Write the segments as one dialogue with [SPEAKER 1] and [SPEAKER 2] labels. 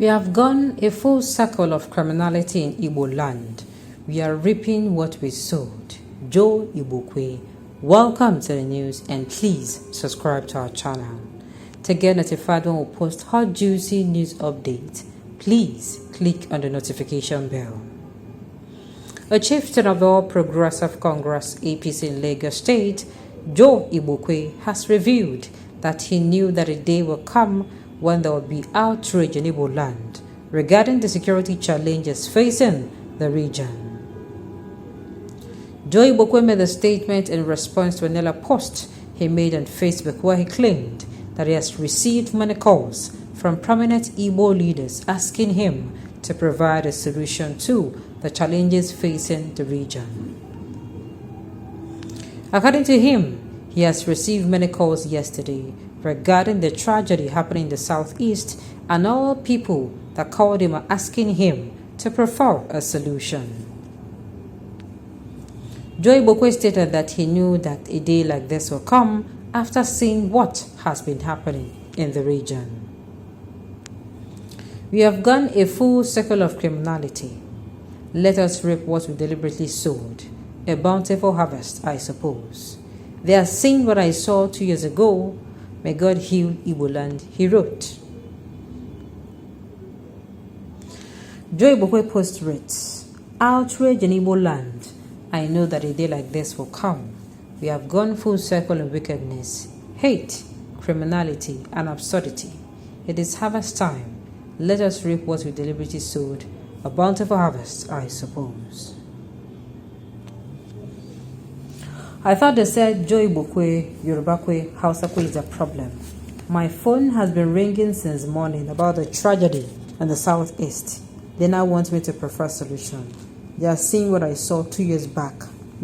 [SPEAKER 1] We have gone a full circle of criminality in Igbo land. We are reaping what we sowed. Joe Igbokwe. Welcome to the news and please subscribe to our channel. To get notified when we post hot juicy news updates, please click on the notification bell. A chieftain of the All Progressive Congress APC in Lagos State, Joe Igbokwe, has revealed that he knew that a day will come when there will be outrage in Igbo land regarding the security challenges facing the region. Joe Igbokwe made a statement in response to another post he made on Facebook where he claimed that he has received many calls from prominent Igbo leaders asking him to provide a solution to the challenges facing the region. According to him, he has received many calls yesterday regarding the tragedy happening in the southeast, and all people that called him are asking him to provide a solution. Joe Igbokwe stated that he knew that a day like this will come after seeing what has been happening in the region. We have gone a full circle of criminality. Let us reap what we deliberately sowed. A bountiful harvest, I suppose. They are seeing what I saw 2 years ago. May God heal Igbo land, he wrote. Joe Igbokwe post writes, outrage in Igbo land. I know that a day like this will come. We have gone full circle in wickedness, hate, criminality, and absurdity. It is harvest time. Let us reap what we deliberately sowed. A bountiful harvest, I suppose. I thought they said Joe Igbokwe, Yorubakwe, Hausakwe is a problem. My phone has been ringing since morning about the tragedy in the southeast. They now want me to prefer solution. They are seeing what I saw 2 years back.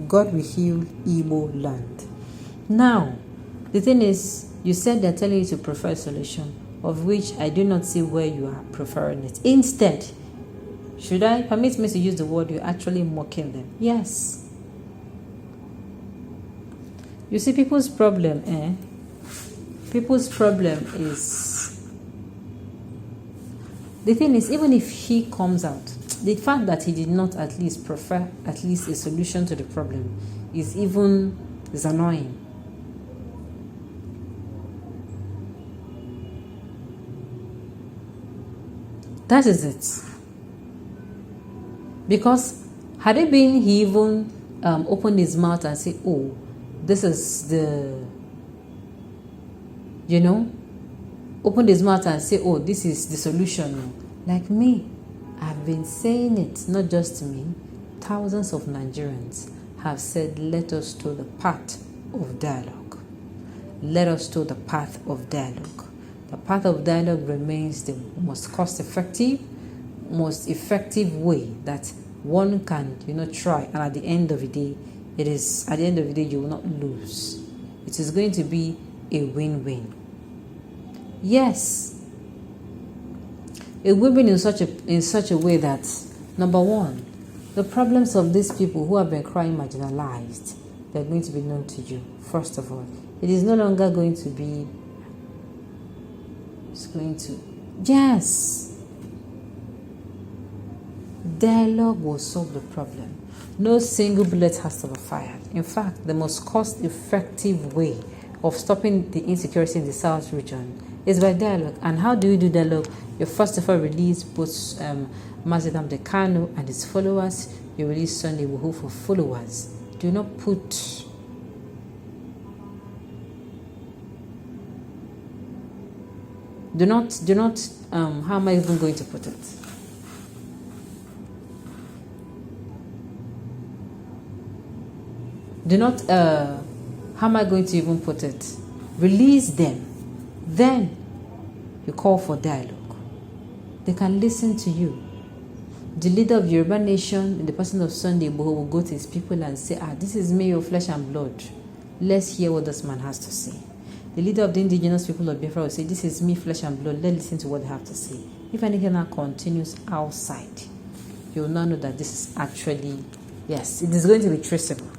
[SPEAKER 1] God will heal Igbo land. Now, the thing is, you said they're telling you to prefer a solution, of which I do not see where you are preferring it. Instead, should I permit me to use the word, you're actually mocking them? Yes. You see, people's problem, People's problem is, the thing is, even if he comes out, the fact that he did not at least prefer at least a solution to the problem is annoying. That is it. Because had it been he even opened his mouth and said, oh, this is the, opened his mouth and say, oh, this is the solution. Like me, I've been saying it, not just me. Thousands of Nigerians have said, let us to the path of dialogue. Let us to the path of dialogue. The path of dialogue remains the most cost-effective, most effective way that one can, try. And at the end of the day, you will not lose. It is going to be a win-win. Yes, a win-win in such a way that, number one, the problems of these people who have been crying marginalized, they're going to be known to you. First of all, it is no longer going to be. Yes. Dialogue will solve the problem. No single bullet has to be fired. In fact, the most cost-effective way of stopping the insecurity in the South region is by dialogue. And how do you do dialogue? You first of all release both Mazi Nnamdi Kanu and his followers. You release Sunday Igboho for followers. Do not put... Do not, how am I even going to put it? Do not, how am I going to even put it? Release them. Then you call for dialogue. They can listen to you. The leader of Yoruba nation, in the person of Sunday Igboho, will go to his people and say, this is me, your flesh and blood. Let's hear what this man has to say. The leader of the indigenous people of Biafra will say, this is me, flesh and blood. Let's listen to what they have to say. If anything now continues outside, you will now know that this is actually, yes, it is going to be traceable.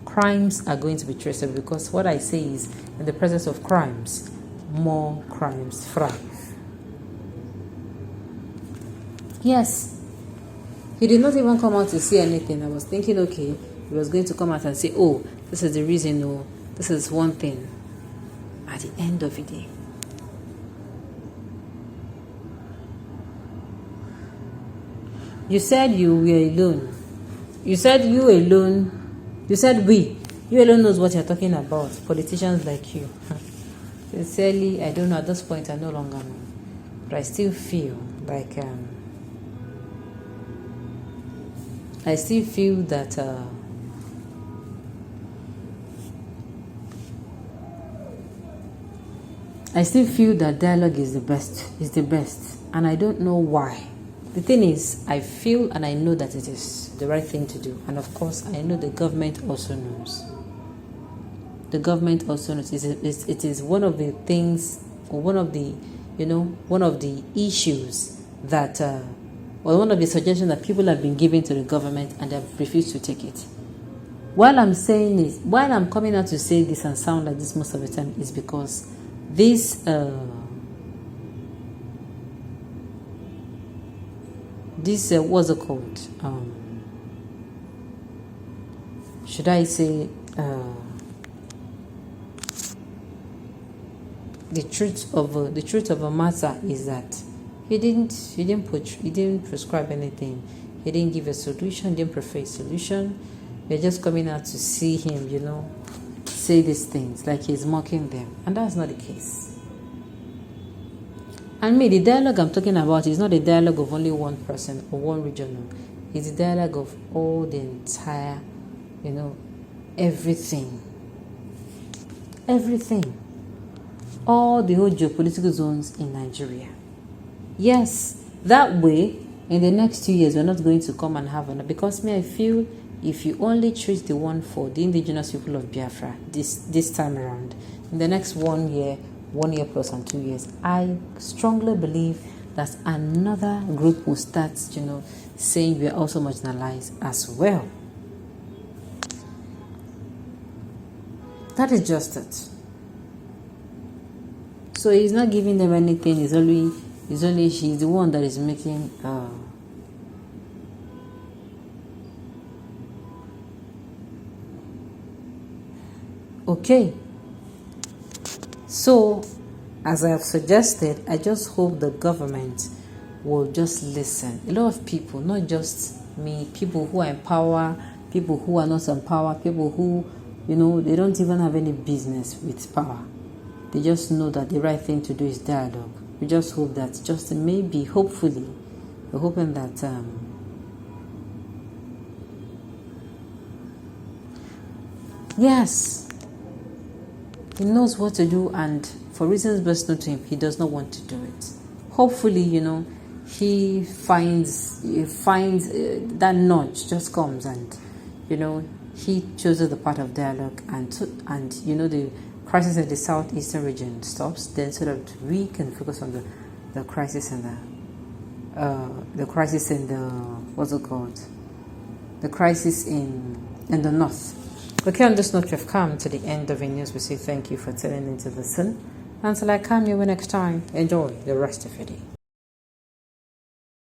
[SPEAKER 1] Crimes are going to be traceable because what I say is, in the presence of crimes, more crimes thrive. Yes. He did not even come out to say anything. I was thinking, okay, he was going to come out and say, oh, this is the reason, oh, this is one thing. At the end of the day, you said you were alone. You said you alone. You said we. You alone knows what you're talking about. Politicians like you. Sincerely, I don't know. At this point, I no longer know. But I still feel like I still feel that dialogue is the best, and I don't know why. The thing is, I feel and I know that it is the right thing to do, and of course, I know the government also knows. The government also knows it is one of the things, or one of the issues that, or one of the suggestions that people have been giving to the government, and they have refused to take it. While I'm coming out to say this and sound like this most of the time, is because this what's it called? Should I say the truth of a matter is that he didn't prescribe anything. He didn't give a solution. Didn't prefer a solution. We're just coming out to see him, say these things like he's mocking them, and that's not the case. And me, the dialogue I'm talking about is not a dialogue of only one person or one region. It's a dialogue of all the entire, everything. All the whole geopolitical zones in Nigeria. Yes, that way, in the next 2 years, we're not going to come and have one. Because I feel if you only treat the one for the indigenous people of Biafra this time around, in the next 1 year plus and 2 years, I strongly believe that another group will start, saying we are also marginalized as well. That is just it. So he's not giving them anything. He's only she's the one that is making okay. So, as I have suggested, I just hope the government will just listen. A lot of people, not just me, people who are in power, people who are not in power, people who, they don't even have any business with power. They just know that the right thing to do is dialogue. We just hope that, hopefully, we're hoping that yes, he knows what to do, and for reasons best known to him, he does not want to do it. Hopefully, he finds that nudge just comes, and he chooses the part of dialogue, and the crisis in the southeastern region stops, then so that we can focus on the crisis in the crisis in the what's it called? The crisis in the north. Okay, on this note, we've come to the end of the news. We say thank you for tuning in to listen. Until I come your way next time, enjoy the rest of your day.